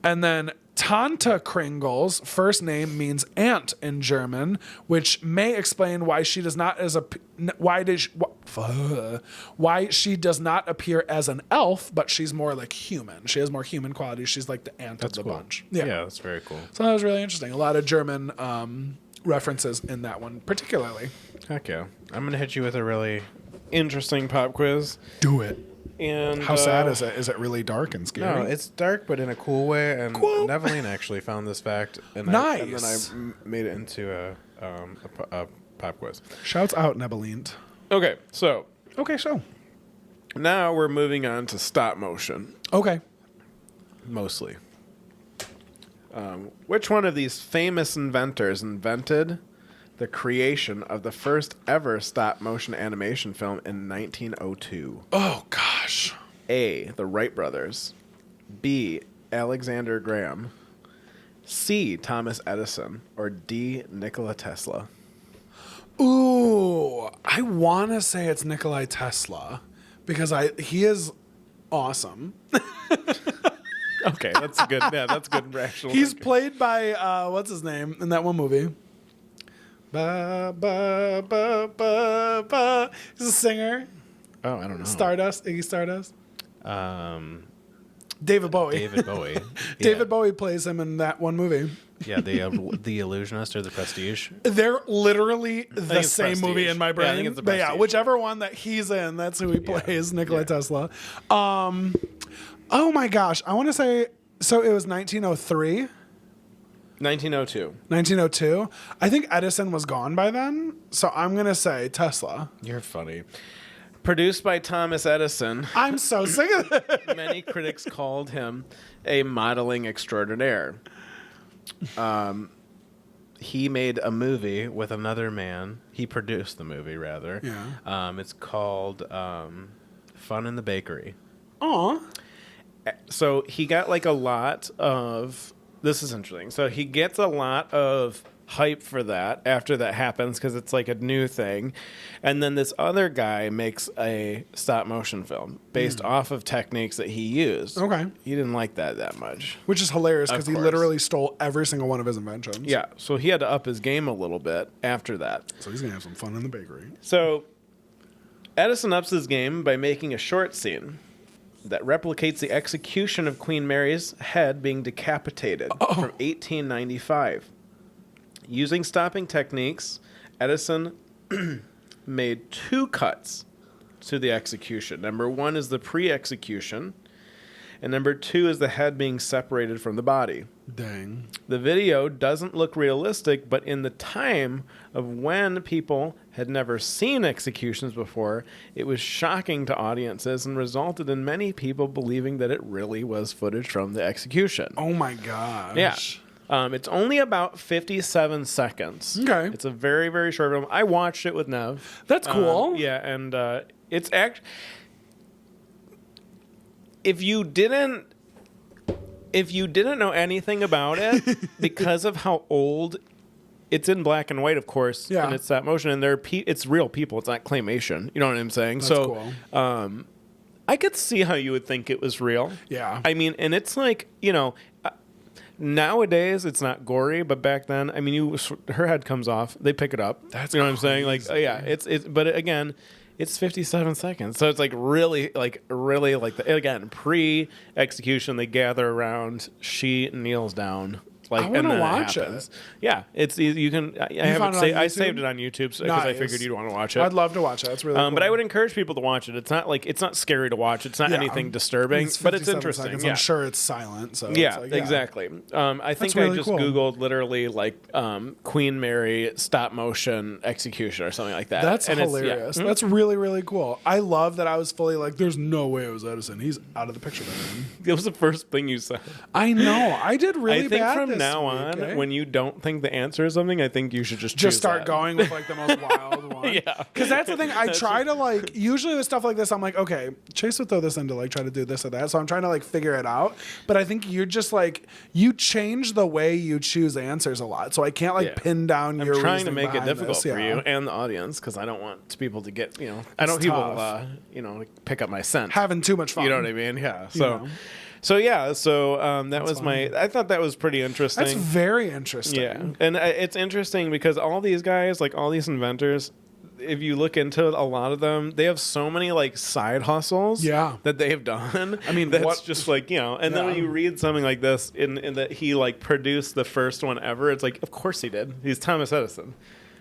And then Tante Kringle's first name means aunt in German, which may explain why she does not why she does not appear as an elf, but she's more like human. She has more human qualities. She's like the aunt of the bunch.
Yeah, that's very cool.
So that was really interesting. A lot of German references in that one, particularly.
Heck yeah. I'm going to hit you with a really interesting pop quiz.
Do it.
And
How sad is it? Is it really dark and scary?
No, it's dark, but in a cool way. And
Cool.
Neveline actually found this fact. And
Nice.
and then I made it into a pop quiz.
Shouts out, Nebeline.
Okay, so
Okay, so.
now we're moving on to stop motion,
Okay.
mostly. Which one of these famous inventors invented the creation of the first ever stop motion animation film in 1902?
Oh, gosh.
A. The Wright brothers. B. Alexander Graham. C. Thomas Edison. Or D. Nikola Tesla.
Ooh, I want to say it's Nikolai Tesla because he is awesome.
Okay, that's good. Yeah, that's good rational.
He's
thinking.
played by, what's his name in that one movie? Ba, ba, ba, ba, ba. He's a singer.
Oh, I don't know.
Stardust, Iggy Stardust.
Um,
David Bowie.
David Bowie.
David Bowie plays him in that one movie.
Yeah, the Illusionist or the Prestige.
They're literally the
it's
same
Prestige.
movie in my brain.
Yeah, I think it's the
But yeah,
Prestige.
whichever one that he's in, that's who he plays, Nikola
Yeah.
Tesla. Oh my gosh, I want to say, so it was 1903,
1902.
1902. I think Edison was gone by then, so I'm going to say Tesla.
You're funny. Produced by Thomas Edison,
I'm so sick of it.
many critics called him a modeling extraordinaire. He made a movie with another man. He produced the movie, rather.
Yeah.
It's called Fun in the Bakery.
Aw.
So he got like a lot of... This is interesting. So he gets a lot of hype for that after that happens because it's like a new thing. And then this other guy makes a stop motion film based off of techniques that he used.
Okay.
He didn't like that much.
Which is hilarious because
Of
he
course.
literally stole every single one of his inventions.
Yeah. So he had to up his game a little bit after that.
So he's going to have some fun in the bakery.
So Edison ups his game by making a short scene that replicates the execution of Queen Mary's head being decapitated from 1895. Using stopping techniques, Edison made 2 cuts to the execution. Number 1 is the pre-execution, and number 2 is the head being separated from the body.
Dang.
The video doesn't look realistic, but in the time of when people had never seen executions before, it was shocking to audiences and resulted in many people believing that it really was footage from the execution.
Oh my gosh.
Yeah. It's only about 57 seconds.
Okay.
It's a very, very short film. I watched it with Nev.
That's cool.
Yeah, and it's if you didn't know anything about it because of how old it's in black and white, of course,
Yeah.
and it's that motion, and it's real people. It's not claymation. You know what I'm saying?
That's
so,
cool.
I could see how you would think it was real.
Yeah.
I mean, and it's like, nowadays it's not gory, but back then, I mean, her head comes off, they pick it up.
That's
you know what I'm saying? Like,
crazy.
yeah, it's but again, it's 57 seconds, so it's like really again pre-execution. They gather around, she kneels down. Like,
I want
and
to
then
watch
happens.
it.
Yeah, it's easy. You can. I
found it on
I
YouTube?
saved it on YouTube because I
Nice.
figured you'd want to watch it.
I'd love to watch it. That's really cool.
But I would encourage people to watch it. It's not scary to watch. It's not
Yeah.
anything disturbing, but it's
57
interesting.
seconds.
Yeah.
I'm sure it's silent. So
Yeah,
it's like,
exactly. I think
really
I just
cool.
Googled literally like Queen Mary stop motion execution or something like that.
That's
And
hilarious. That's really, really cool. I love that I was fully like, there's no way it was Edison. He's out of the picture by then.
It was the first thing you said.
I know. I did really
I think
bad
from
this
now
week,
on,
eh?
when you don't think the answer is something, I think you should just
start
that.
going with like the most wild one.
Yeah.
Because that's the thing. I try to like, usually with stuff like this, I'm like, okay, Chase would throw this in to like try to do this or that. So I'm trying to like figure it out. But I think you're just like, you change the way you choose answers a lot. So I can't like pin down
I'm
your
trying to
reasoning
make it
behind
difficult
this.
for
Yeah.
you and the audience because I don't want people to get, I don't want
It's
people,
tough.
pick up my scent.
Having too much fun.
You know what I mean? Yeah.
know.
So that was I thought that was pretty interesting.
That's very interesting.
Yeah, and it's interesting because all these guys, like all these inventors, if you look into it, a lot of them, they have so many like side hustles that they have done.
I mean,
that's
what-
just like, and then when you read something like this in that he like produced the first one ever, it's like, of course he did. He's Thomas Edison.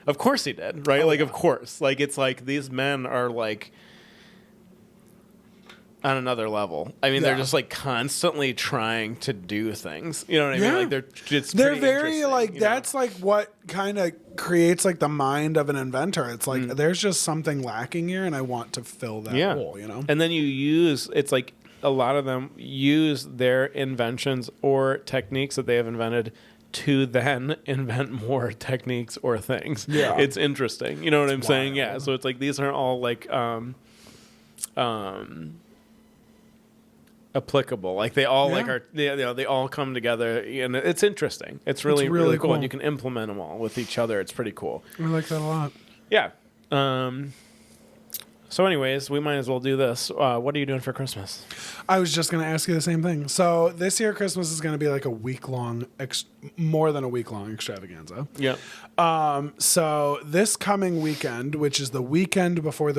Of course he did, right? Of course. Like, it's like these men are like on another level. I mean, they're just like constantly trying to do things. You know what I mean? Like
they're very like that's like what kind of creates like the mind of an inventor. It's like there's just something lacking here, and I want to fill that hole.
And then it's like a lot of them use their inventions or techniques that they have invented to then invent more techniques or things. Yeah, it's interesting. You know what I'm saying? Yeah. So it's like these are all like applicable. Like they all like are they all come together, and it's interesting. It's really really cool. And you can implement them all with each other. It's pretty cool.
I like that a lot.
Yeah. So anyways, we might as well do this. What are you doing for Christmas?
I was just going to ask you the same thing. So this year Christmas is going to be like a week-long, more than a week-long extravaganza.
Yeah.
So this coming weekend, which is the weekend before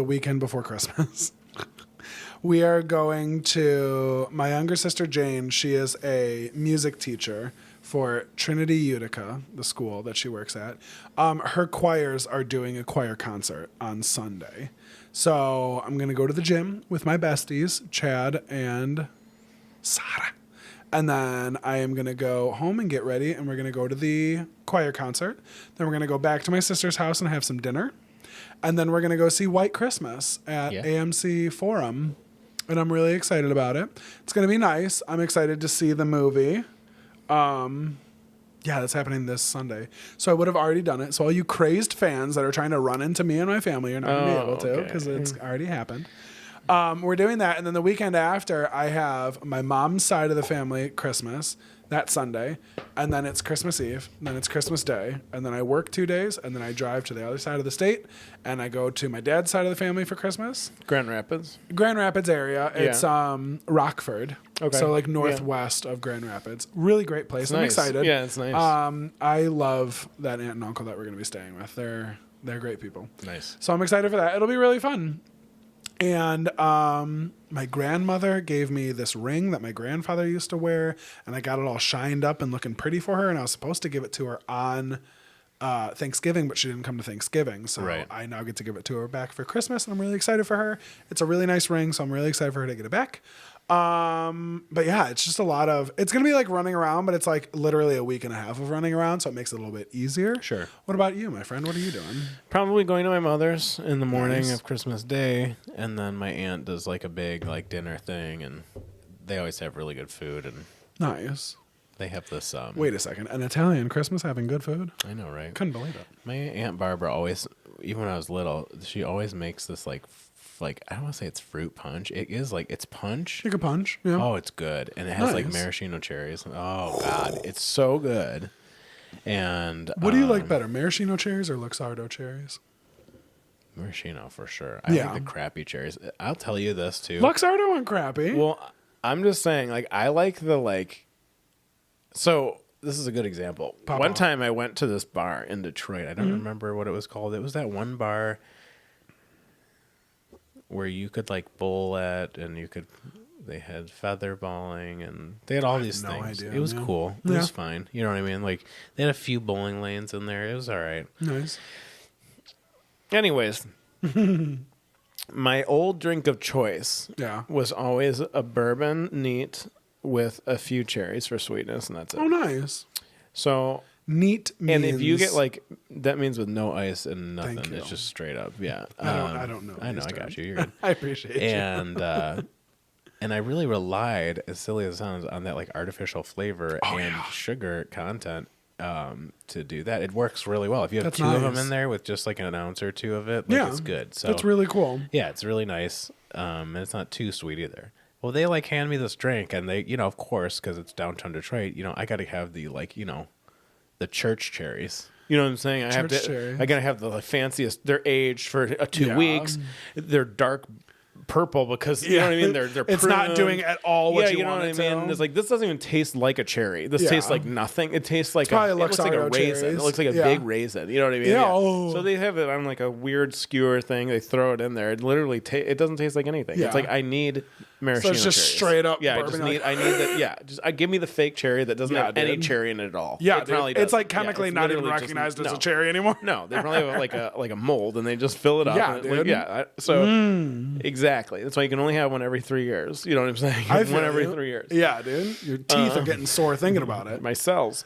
Christmas, we are going to my younger sister Jane. She is a music teacher for Trinity Utica, the school that she works at. Her choirs are doing a choir concert on Sunday. So I'm going to go to the gym with my besties, Chad and Sarah. And then I am going to go home and get ready, and we're going to go to the choir concert. Then we're going to go back to my sister's house and have some dinner. And then we're going to go see White Christmas at AMC Forum. And I'm really excited about it. It's going to be nice. I'm excited to see the movie. Yeah, that's happening this Sunday. So I would have already done it. So all you crazed fans that are trying to run into me and my family are not going to be able to because it's already happened. We're doing that. And then the weekend after, I have my mom's side of the family Christmas that Sunday. And then it's Christmas Eve. And then it's Christmas Day. And then I work 2 days. And then I drive to the other side of the state. And I go to my dad's side of the family for Christmas.
Grand Rapids
area. It's Rockford.
Okay.
So like northwest of Grand Rapids. Really great place. I'm
nice.
excited.
Yeah, it's nice.
I love that aunt and uncle that we're going to be staying with. They're great people.
Nice.
So I'm excited for that. It'll be really fun. And my grandmother gave me this ring that my grandfather used to wear, and I got it all shined up and looking pretty for her, and I was supposed to give it to her on Thanksgiving, but she didn't come to Thanksgiving, so I now get to give it to her back for Christmas, and I'm really excited for her. It's a really nice ring, so I'm really excited for her to get it back. But yeah, it's just it's going to be like running around, but it's like literally a week and a half of running around. So it makes it a little bit easier.
Sure.
What about you, my friend? What are you doing?
Probably going to my mother's in the morning of Christmas Day. And then my aunt does like a big like dinner thing. And they always have really good food. And
nice.
They have this.
Wait a second. An Italian Christmas having good food?
I know, right?
Couldn't believe it.
My Aunt Barbara always, even when I was little, she always makes this like I don't want to say it's fruit punch. It is like it's punch.
Like a punch. Yeah.
Oh, it's good, and it has like maraschino cherries. Oh God, it's so good. And
what do you like better, maraschino cherries or Luxardo cherries?
Maraschino for sure. I like the crappy cherries. I'll tell you this too.
Luxardo and crappy.
Well, I'm just saying, like I like the like. So this is a good example.
Pop
One
off.
time I went to this bar in Detroit. I don't remember what it was called. It was that one bar where you could like bowl at, and they had feather balling, and they had all these
no
things.
idea,
It was
yeah.
cool. It
Yeah.
was fine. You know what I mean? Like they had a few bowling lanes in there. It was all right.
Nice.
Anyways, my old drink of choice
Yeah.
was always a bourbon neat with a few cherries for sweetness, and that's it.
Oh, nice.
So,
Neat means...
and if you get like, that means with no ice and nothing.
Thank you.
It's just straight up. Yeah.
I don't know.
I know.
these
I got
terms.
you. You're good.
I appreciate you.
And I really relied, as silly as it sounds, on that like artificial flavor and
yeah.
sugar content to do that. It works really well. If you have
That's
two of them
nice.
in there with just like an ounce or two of it, like,
Yeah.
it's good. So
That's really cool.
yeah, it's really nice. And it's not too sweet either. Well, they like hand me this drink, and they, of course, because it's downtown Detroit, I got to have the the church cherries. You know what I'm saying?
Church cherries.
I gotta have the fanciest. They're aged for 2
Yeah.
weeks. They're dark purple because you know what I mean. They're
It's not
pruned.
doing at all what you
know
want
what I
it
mean.
to.
It's like this doesn't even taste like a cherry. This
Yeah.
tastes like nothing. It tastes like
probably
it looks like a
Luxardo
raisin.
cherries.
It looks like a
Yeah.
big raisin. You know what I mean?
Yeah. Oh.
So they have it on like a weird skewer thing. They throw it in there. It literally it doesn't taste like anything.
Yeah.
It's like I need maraschino.
So it's just
cherries.
straight up
Yeah,
bourbon,
I need that. Yeah, just give me the fake cherry that doesn't
Yeah,
have any
dude.
cherry in it at all.
Yeah,
it
dude.
probably
It's
doesn't.
like chemically
it's
not even
literally just-
recognized as
no.
a cherry anymore.
No, they probably have like a mold, and they just fill it up.
Yeah,
and
dude.
Exactly. That's why you can only have one every 3 years. You know what I'm saying?
I feel
One every
you.
3 years.
Yeah, dude. Your teeth are getting sore thinking about it.
My cells.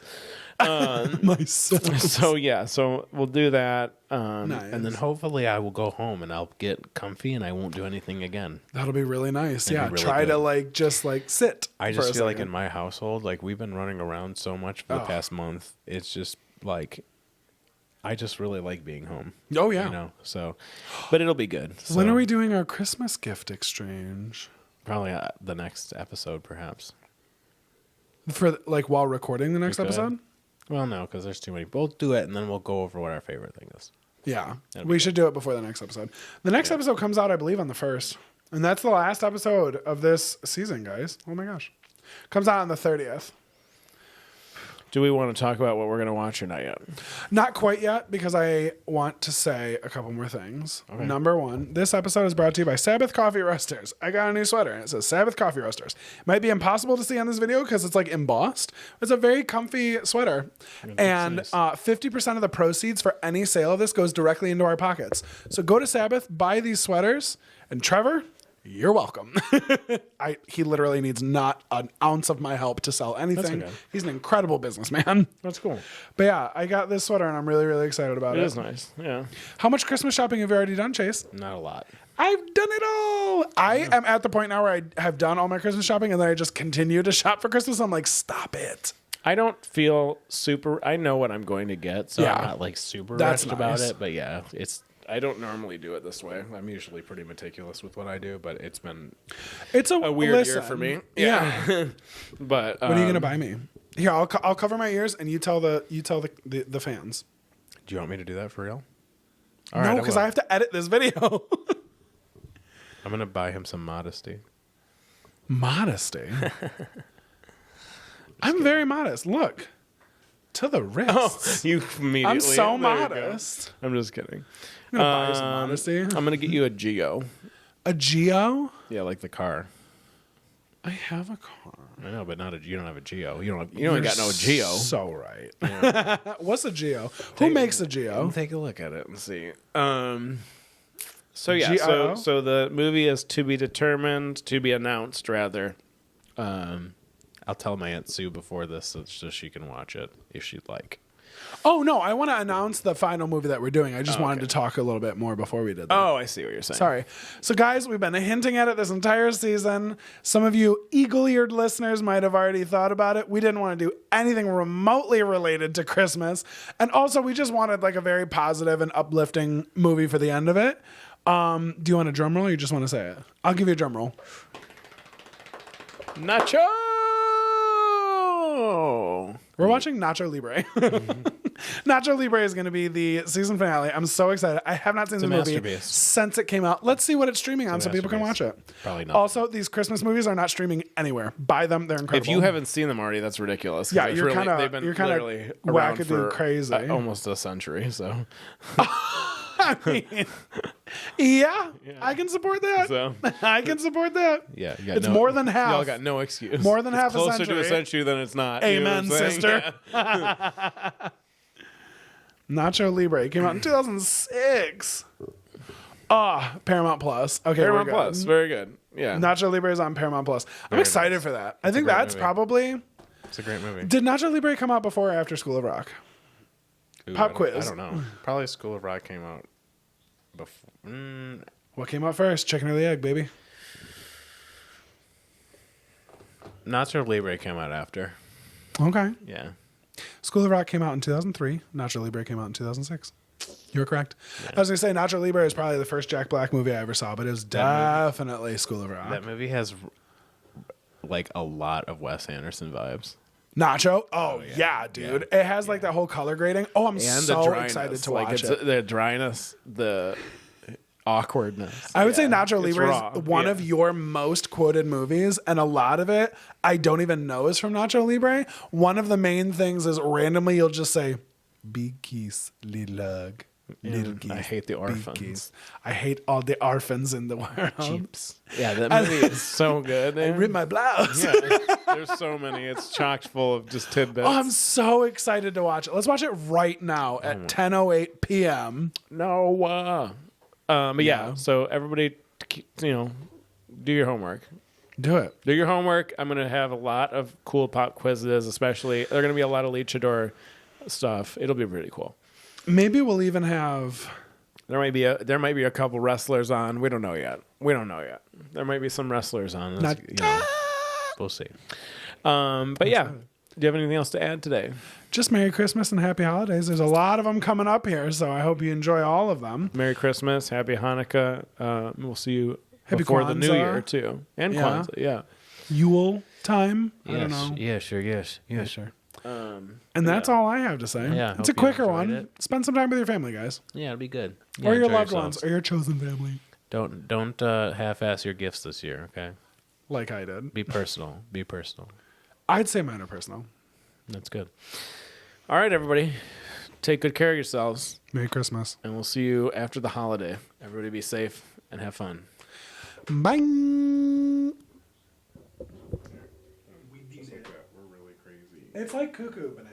Myself.
So we'll do that,
Nice.
and then hopefully I will go home and I'll get comfy and I won't do anything again.
That'll be really nice.
That'd
Yeah.
be really
Try to
good.
just sit.
I
for
just
a
feel like
second.
in my household, like we've been running around so much for the past month. It's just like I just really like being home.
Oh, yeah.
So, but it'll be good.
When
So,
are we doing our Christmas gift exchange?
Probably the next episode, perhaps.
For while recording the next
We could.
episode?
Well, no, because there's too many. We'll do it, and then we'll go over what our favorite thing is.
Yeah.
That'll be
We
good.
should do it before the next episode. The next episode comes out, I believe, on the 1st. And that's the last episode of this season, guys. Oh my gosh. Comes out on the 30th.
Do we want to talk about what we're going to watch or not yet?
Not quite yet, because I want to say a couple more things.
Okay.
Number one, this episode is brought to you by Sabbath Coffee Roasters. I got a new sweater, and it says Sabbath Coffee Roasters. Might be impossible to see on this video because it's embossed. It's a very comfy sweater. And
nice.
50% of the proceeds for any sale of this goes directly into our pockets. So go to Sabbath, buy these sweaters, and Trevor, you're welcome. He literally needs not an ounce of my help to sell anything.
okay.
He's an incredible businessman.
That's cool.
But yeah, I got this sweater and I'm really, really excited about
It
it.
is nice. Yeah.
How much Christmas shopping have you already done, Chase?
Not a lot.
I've done it all. I am at the point now where I have done all my Christmas shopping and then I just continue to shop for Christmas. I'm like, stop it.
I don't feel super. I know what I'm going to get, so
Yeah.
I'm not super
That's
rushed about
nice.
it. But yeah, I don't normally do it this way. I'm usually pretty meticulous with what I do, but it's been
It's
a weird year
listen,
for me.
Yeah.
But
What are you gonna buy me? Here, I'll cover my ears and you tell the fans.
Do you want me to do that for real?
No, because I have to edit this video.
I'm gonna buy him some modesty.
Modesty. I'm very modest. Look. To the wrists.
You immediately.
I'm so
there you go.
modest.
I'm just kidding.
I'm gonna buy you some modesty.
I'm gonna get you a Geo.
A Geo?
Yeah, like the car.
I have a car.
I know, but you don't have a Geo. You don't got no Geo.
So right. What's a Geo? Who makes a Geo?
Take a look at it and see. So yeah,
G-I-O?
so the movie is to be determined, to be announced rather. I'll tell my Aunt Sue before this so she can watch it if she'd like.
Oh no, I want to announce the final movie that we're doing. I just wanted
okay.
to talk a little bit more before we did that.
Oh, I see what you're saying.
Sorry. So, guys, we've been hinting at it this entire season. Some of you eagle-eared listeners might have already thought about it. We didn't want to do anything remotely related to Christmas. And also, we just wanted a very positive and uplifting movie for the end of it. Do you want a drum roll or you just want to say it? I'll give you a drum roll.
Nacho!
We're watching Nacho Libre. Nacho Libre is going to be the season finale. I'm so excited. I have not seen the movie
masterpiece.
since it came out. Let's see what it's streaming on so people can watch it.
Probably not.
Also, these Christmas movies are not streaming anywhere. Buy them. They're incredible.
If you haven't seen them already, that's ridiculous.
Yeah,
It's
you're kind
they've been
of
literally around
wackadoo
for
crazy.
almost a century. So,
I mean, yeah, I can support that.
So.
I can support that.
Yeah, you got
It's more than half.
y'all got no excuse.
More than
It's
half a
closer to
century.
a century than it's not. You know
Amen,
what I'm saying?
sister.
Yeah.
Nacho Libre came out in 2006. Paramount Plus. Okay,
Paramount
we're good.
Plus, very good. Yeah.
Nacho Libre is on Paramount Plus. I'm excited for that. I think
great
that's
movie.
probably.
It's a great movie.
Did Nacho Libre come out before or after School of Rock?
Ooh,
Pop
I
quiz.
don't know. Probably School of Rock came out before.
What came out first? Chicken or the egg, baby?
Nacho Libre came out after.
Okay.
Yeah.
School of Rock came out in 2003. Nacho Libre came out in 2006. You're correct. I was going to say Nacho Libre is probably the first Jack Black movie I ever saw, but it was definitely School of Rock.
That movie has like a lot of Wes Anderson vibes.
Nacho? Oh, yeah, dude. It has like that whole color grading. Oh, I'm
And
so
the dryness.
excited to
like
watch
it's
it.
the dryness, the awkwardness.
I would say
Yeah.
Nacho
It's
Libre
raw.
is one
Yeah.
of your most quoted movies, and a lot of it I don't even know is from Nacho Libre. One of the main things is randomly you'll just say, "Big kiss, little lug, little geese."
I hate the
big
orphans.
geese." I hate all the orphans in the world.
Yeah, that movie is so good.
I rip my blouse.
Yeah, there's so many. It's chocked full of just tidbits.
Oh, I'm so excited to watch it. Let's watch it right now at 10:08 p.m.
No. But yeah, so everybody, do your homework.
Do it.
Do your homework. I'm going to have a lot of cool pop quizzes, especially. There are going to be a lot of Luchador stuff. It'll be pretty cool.
Maybe we'll even have.
There might be a couple wrestlers on. We don't know yet. There might be some wrestlers on.
Not-
We'll see.
But yeah, do you have anything else to add today?
Just Merry Christmas and Happy Holidays. There's a lot of them coming up here, so I hope you enjoy all of them.
Merry Christmas, Happy Hanukkah. We'll see you
Happy
before the New
Kwanzaa.
Year too, and
Yeah.
Kwanzaa. Yeah.
Yule time. I don't
Yes.
know.
Yeah, sure. Yes. Yeah, sure.
And that's all I have to say.
Yeah,
It's a
hope you
quicker
enjoyed
one.
it.
Spend some time with your family, guys.
Yeah, it'll be good.
Or your
enjoy
loved
yourselves.
ones, or your chosen family.
Don't half-ass your gifts this year. Okay.
Like I did.
Be personal. Be personal.
I'd say mine are personal.
That's good.
All right, everybody, take good care of yourselves,
Merry Christmas.
and we'll see you after the holiday. Everybody, be safe and have fun.
Bye.
We're really crazy.
It's like cuckoo banana.